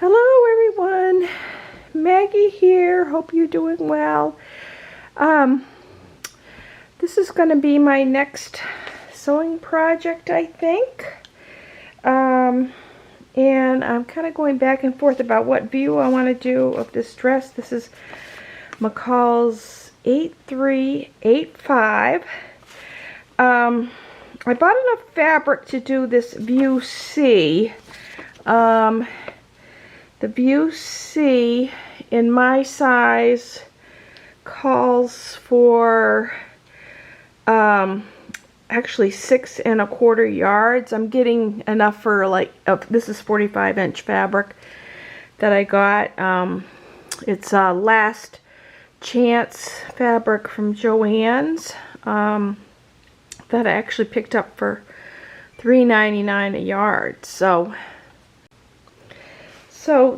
Hello everyone, Maggie here. Hope you're doing well. This is going to be my next sewing project, I think. And I'm kind of going back and forth about what view I want to do of this dress. This is McCalls 8385. I bought enough fabric to do this view C. The view C in my size calls for actually 6 1/4 yards. I'm getting enough for this is 45-inch fabric that I got. It's Last Chance fabric from Joann's that I actually picked up for $3.99 a yard. So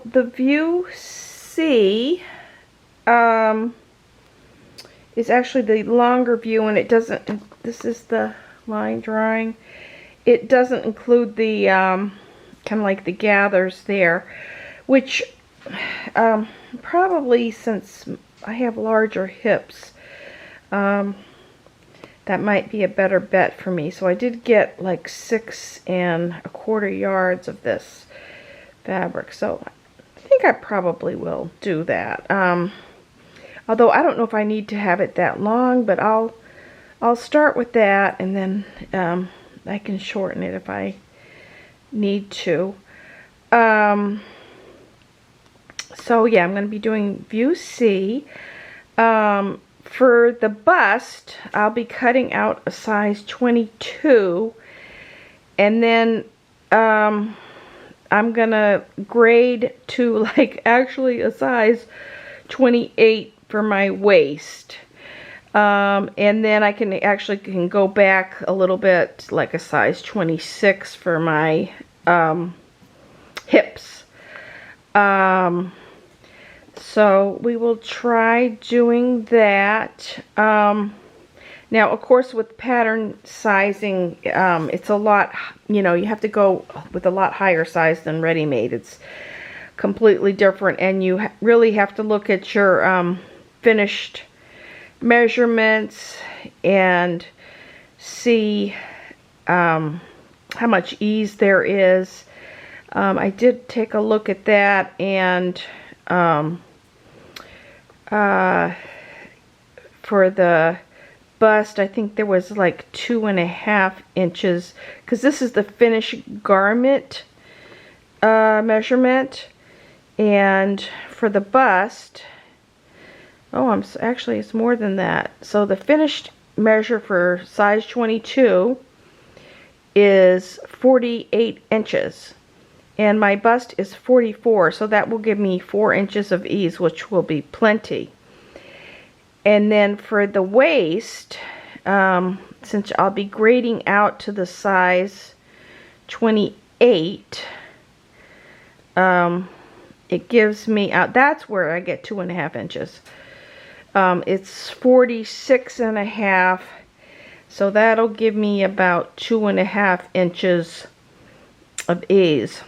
the view C is actually the longer view, and it doesn't, this is the line drawing, it doesn't include the kind of like the gathers there, which probably, since I have larger hips, that might be a better bet for me. So I did get like 6 1/4 yards of this fabric, so I think I probably will do that. Although I don't know if I need to have it that long, but I'll start with that, and then I can shorten it if I need to. So yeah, I'm going to be doing view C. For the bust, I'll be cutting out a size 22, and then I'm gonna grade to like actually a size 28 for my waist, and then I can go back a little bit, like a size 26 for my hips. So we will try doing that. Now, of course, with pattern sizing, it's a lot, you have to go with a lot higher size than ready-made. It's completely different, and you really have to look at your finished measurements and see how much ease there is. I did take a look at that, and for the bust, I think there was like 2.5 inches, because this is the finished garment measurement, and for the bust, actually it's more than that. So the finished measure for size 22 is 48 inches, and my bust is 44, so that will give me 4 inches of ease, which will be plenty. And then for the waist, since I'll be grading out to the size 28, it gives me, that's where I get 2.5 inches. It's 46.5, so that'll give me about 2.5 inches of ease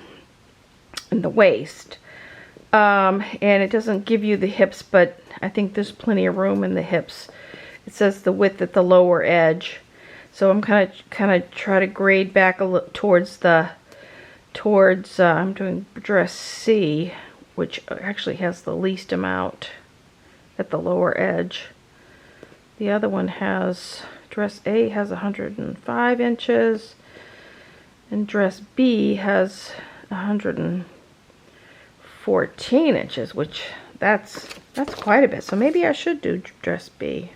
in the waist. And it doesn't give you the hips, but I think there's plenty of room in the hips. It says the width at the lower edge, so I'm kind of try to grade back a little towards I'm doing dress C, which actually has the least amount at the lower edge. The other one has, dress A has 105 inches, and dress B has 114 inches, which that's quite a bit. So maybe I should do dress B.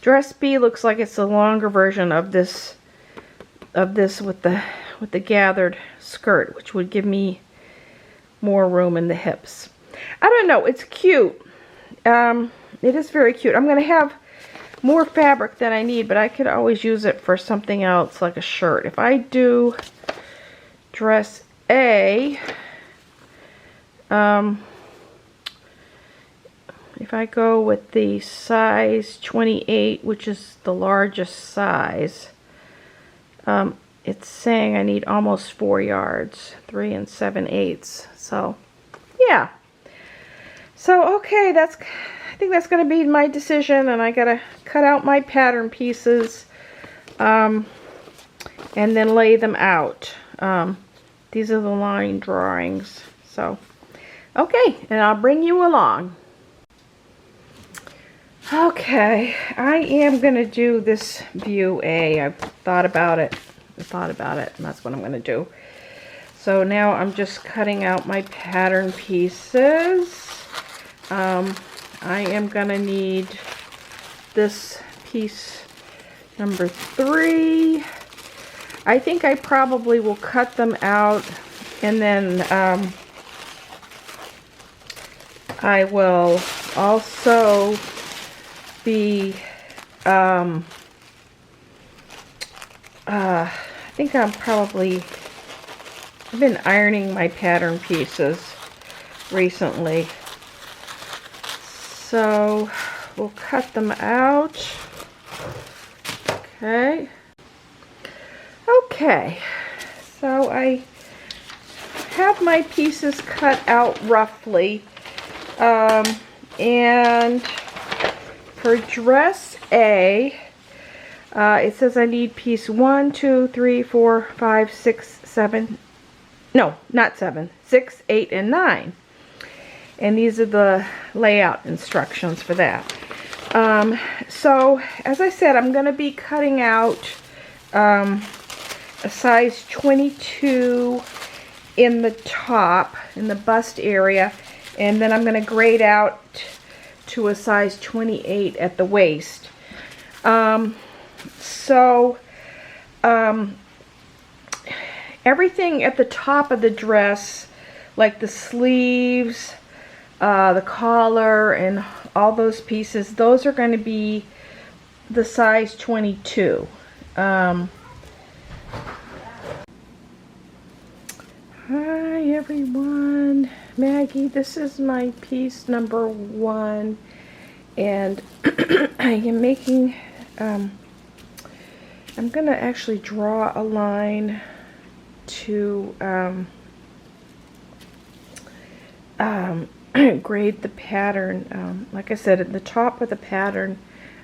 Dress B looks like it's a longer version of this with the gathered skirt, which would give me more room in the hips. I don't know, it's cute. It is very cute. I'm going to have more fabric than I need, but I could always use it for something else, like a shirt. If I do dress A, if I go with the size 28, which is the largest size, it's saying I need almost 4 yards, 3 7/8. So, yeah. So, okay, I think that's going to be my decision, and I got to cut out my pattern pieces and then lay them out. These are the line drawings. So, okay, and I'll bring you along. Okay, I am going to do this view A. I've thought about it, and that's what I'm going to do. So now I'm just cutting out my pattern pieces. I am going to need this piece number 3. I think I probably will cut them out, and then I will also be I think I've been ironing my pattern pieces recently, so we'll cut them out. Okay, so I have my pieces cut out roughly, and for dress A, it says I need piece 1, 2, 3, 4, 5, 6, 7. No, not 7. 6, 8, and 9. And these are the layout instructions for that. So, as I said, I'm going to be cutting out a size 22 in the top, in the bust area, and then I'm going to grade out to a size 28 at the waist. Everything at the top of the dress, like the sleeves, the collar, and all those pieces, those are going to be the size 22. Hi everyone, Maggie. This is my piece number 1, and I am making, I'm going to actually draw a line to grade the pattern. Like I said, at the top of the pattern,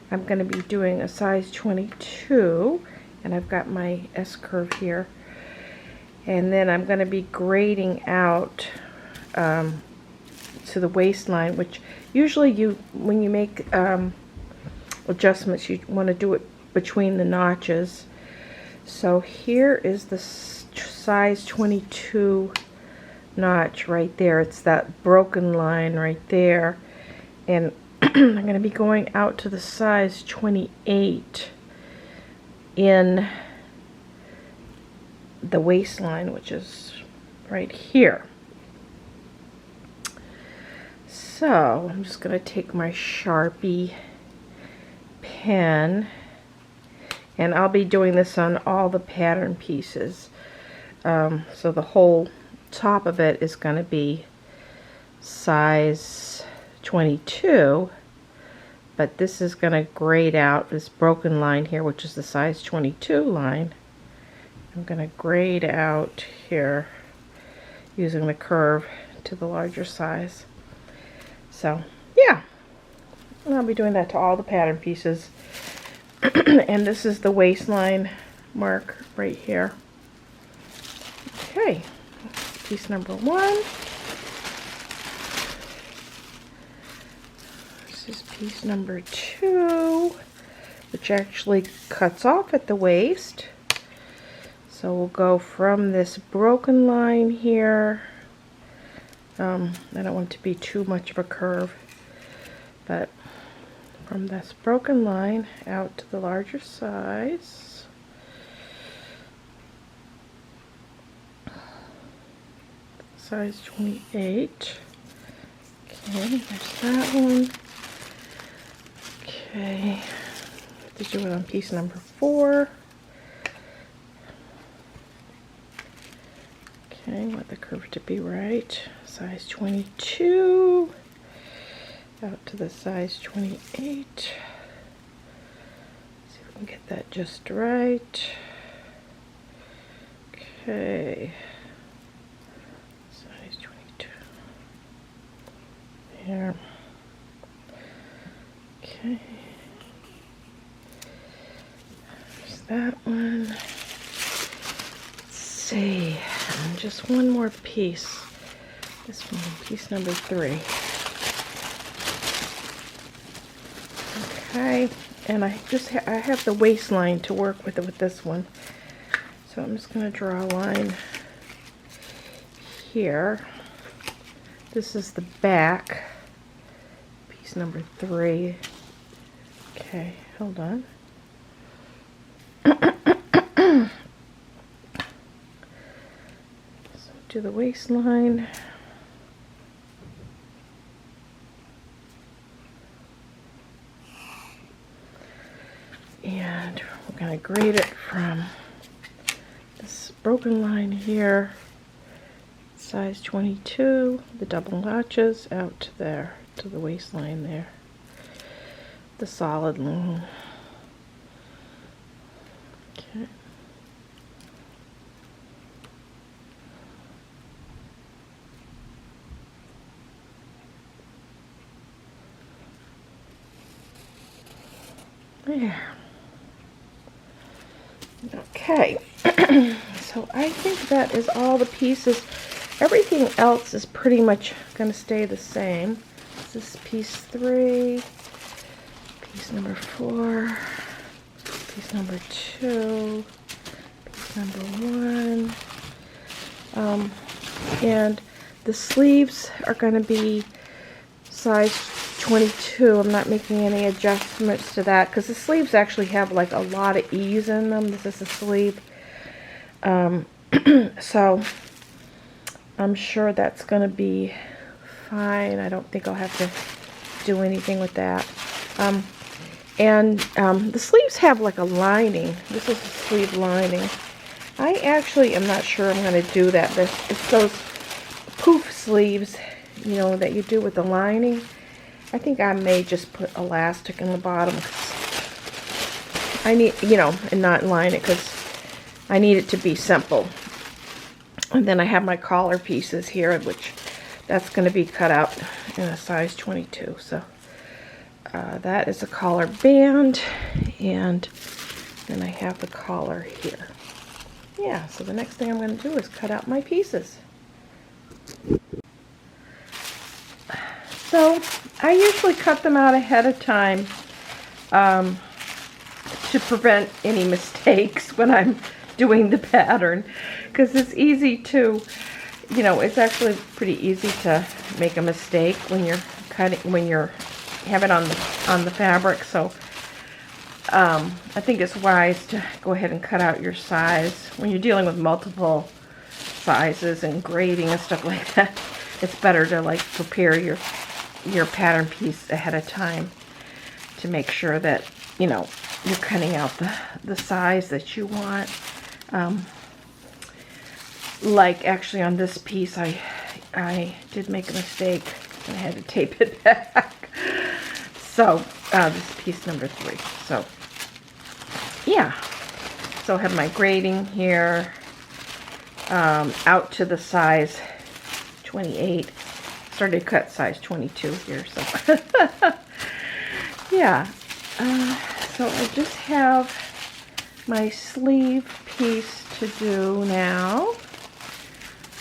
I'm going to be doing a size 22, and I've got my S-curve here. And then I'm going to be grading out to the waistline, which usually when you make adjustments, you want to do it between the notches. So here is the size 22 notch right there. It's that broken line right there. And I'm going to be going out to the size 28 in the waistline, which is right here. So I'm just going to take my Sharpie pen, and I'll be doing this on all the pattern pieces. So the whole top of it is going to be size 22, but this is going to grade out this broken line here, which is the size 22 line. I'm going to grade out here using the curve to the larger size. So yeah, and I'll be doing that to all the pattern pieces. And this is the waistline mark right here. Okay, piece number 1. This is piece number 2, which actually cuts off at the waist. So we'll go from this broken line here. I don't want it to be too much of a curve, but from this broken line out to the larger size. Size 28. Okay, there's that one. Okay, have to do it on piece number 4. Okay, want the curve to be right. Size 22 out to the size 28. See if we can get that just right. Okay. Size 22. There. Okay. There's that one. Let's see. And just one more piece. This one, piece number 3. Okay. And I just I have the waistline to work with this one. So I'm just going to draw a line here. This is the back, piece number 3. Okay, hold on. So do the waistline. And we're going to grade it from this broken line here, size 22, the double notches out to there, to the waistline there, the solid line. Okay. There. Okay, so I think that is all the pieces. Everything else is pretty much going to stay the same. This is piece 3, piece number 4, piece number 2, piece number 1. And the sleeves are going to be size 22. I'm not making any adjustments to that because the sleeves actually have like a lot of ease in them. This is a sleeve. So I'm sure that's going to be fine. I don't think I'll have to do anything with that. The sleeves have like a lining. This is a sleeve lining. I actually am not sure I'm going to do that. It's those poof sleeves, you know, that you do with the lining. I think I may just put elastic in the bottom. I need, you know, and not line it because I need it to be simple. And then I have my collar pieces here, which that's going to be cut out in a size 22. So that is a collar band, and then I have the collar here. Yeah, so the next thing I'm going to do is cut out my pieces. So I usually cut them out ahead of time to prevent any mistakes when I'm doing the pattern, because it's easy to, you know, it's actually pretty easy to make a mistake when you're cutting, when you're have it on the fabric. So I think it's wise to go ahead and cut out your size when you're dealing with multiple sizes and grading and stuff like that. It's better to like prepare your pattern piece ahead of time to make sure that, you know, you're cutting out the size that you want. Like actually on this piece, I did make a mistake and I had to tape it back. So this is piece number 3. So yeah, so I have my grading here out to the size 28. Started to cut size 22 here, so yeah. So I just have my sleeve piece to do now.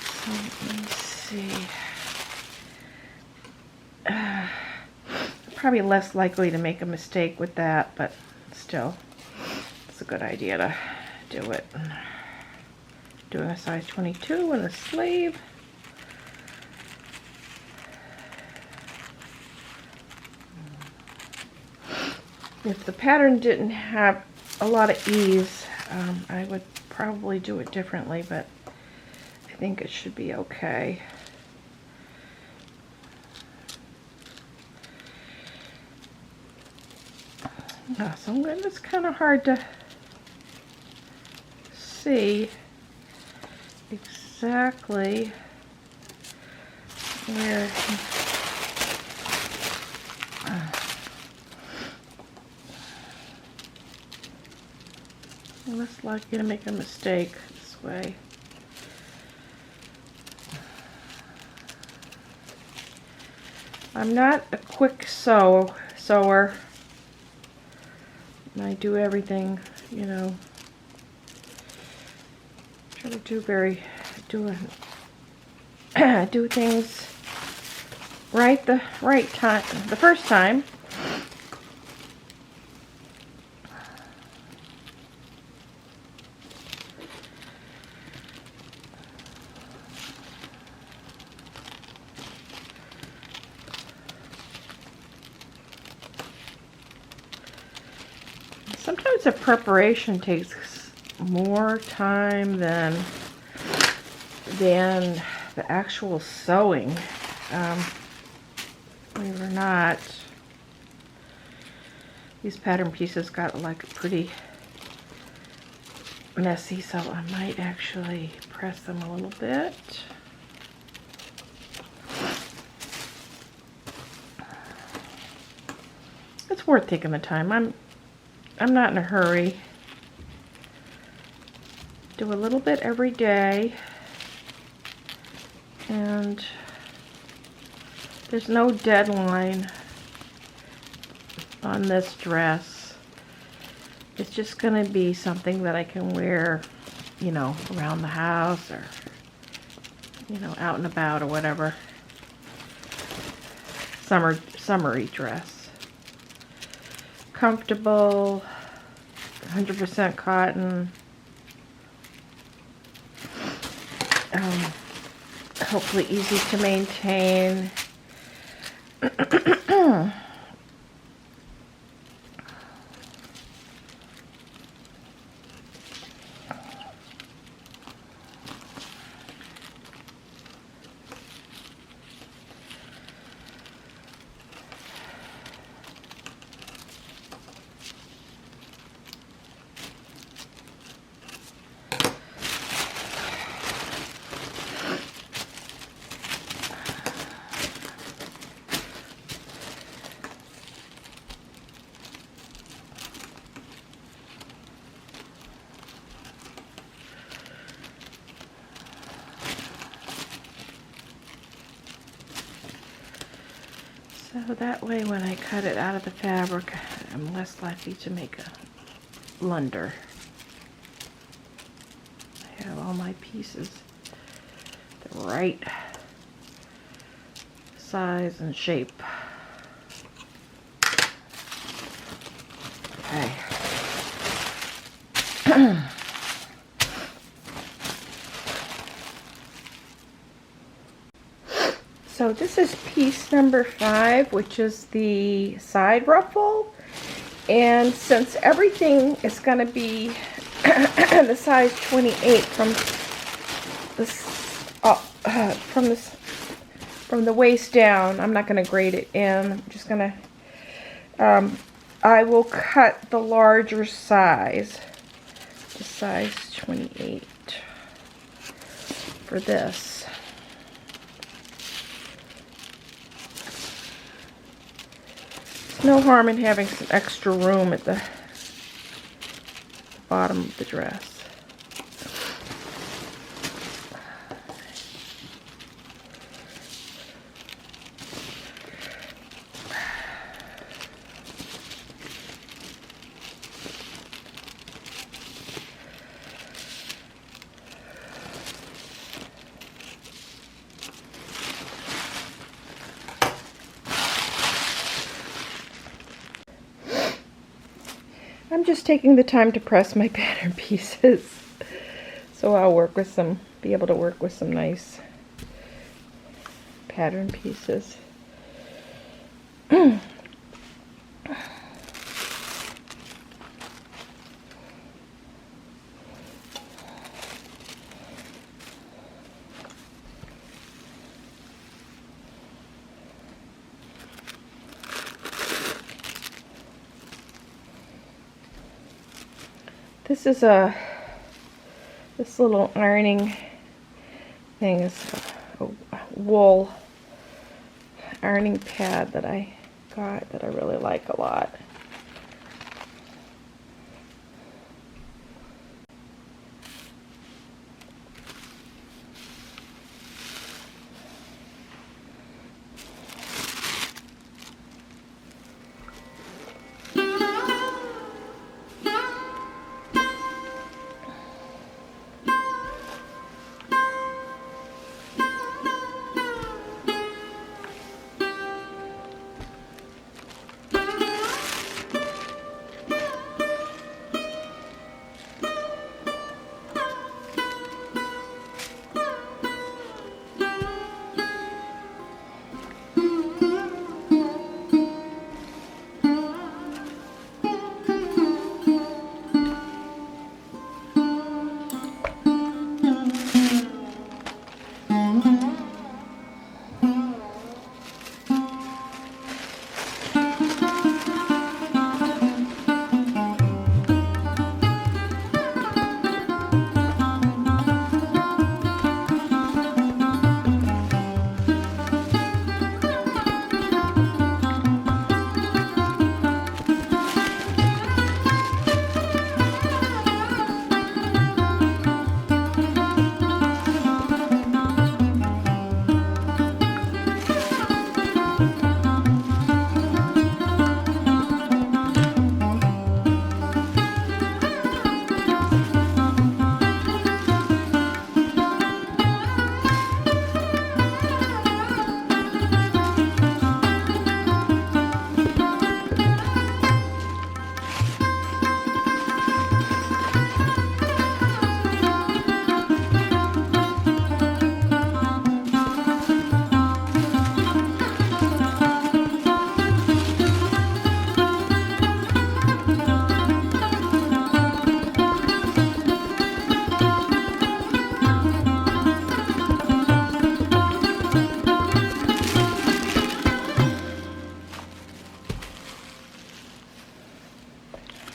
So let me see. Probably less likely to make a mistake with that, but still, it's a good idea to do it. Doing a size 22 in the sleeve. If the pattern didn't have a lot of ease, I would probably do it differently, but I think it should be okay. So it's kind of hard to see exactly where I'm less likely to make a mistake this way. I'm not a quick sewer. And I do everything, you know, try to do things right the first time. Sometimes the preparation takes more time than the actual sewing. Believe it or not, these pattern pieces got like pretty messy, so I might actually press them a little bit. It's worth taking the time. I'm not in a hurry. Do a little bit every day, and there's no deadline on this dress. It's just going to be something that I can wear, you know, around the house or, you know, out and about or whatever. Summery dress. Comfortable, 100% cotton. Hopefully easy to maintain. So that way when I cut it out of the fabric, I'm less likely to make a blunder. I have all my pieces the right size and shape. Okay. So this is piece number 5, which is the side ruffle. And since everything is going to be the size 28 from the waist down, I'm not going to grade it in. I'm just going to, I will cut the larger size, the size 28 for this. No harm in having some extra room at the bottom of the dress. I'm just taking the time to press my pattern pieces, so I'll be able to work with some nice pattern pieces. This is this little ironing thing is a wool ironing pad that I got that I really like a lot.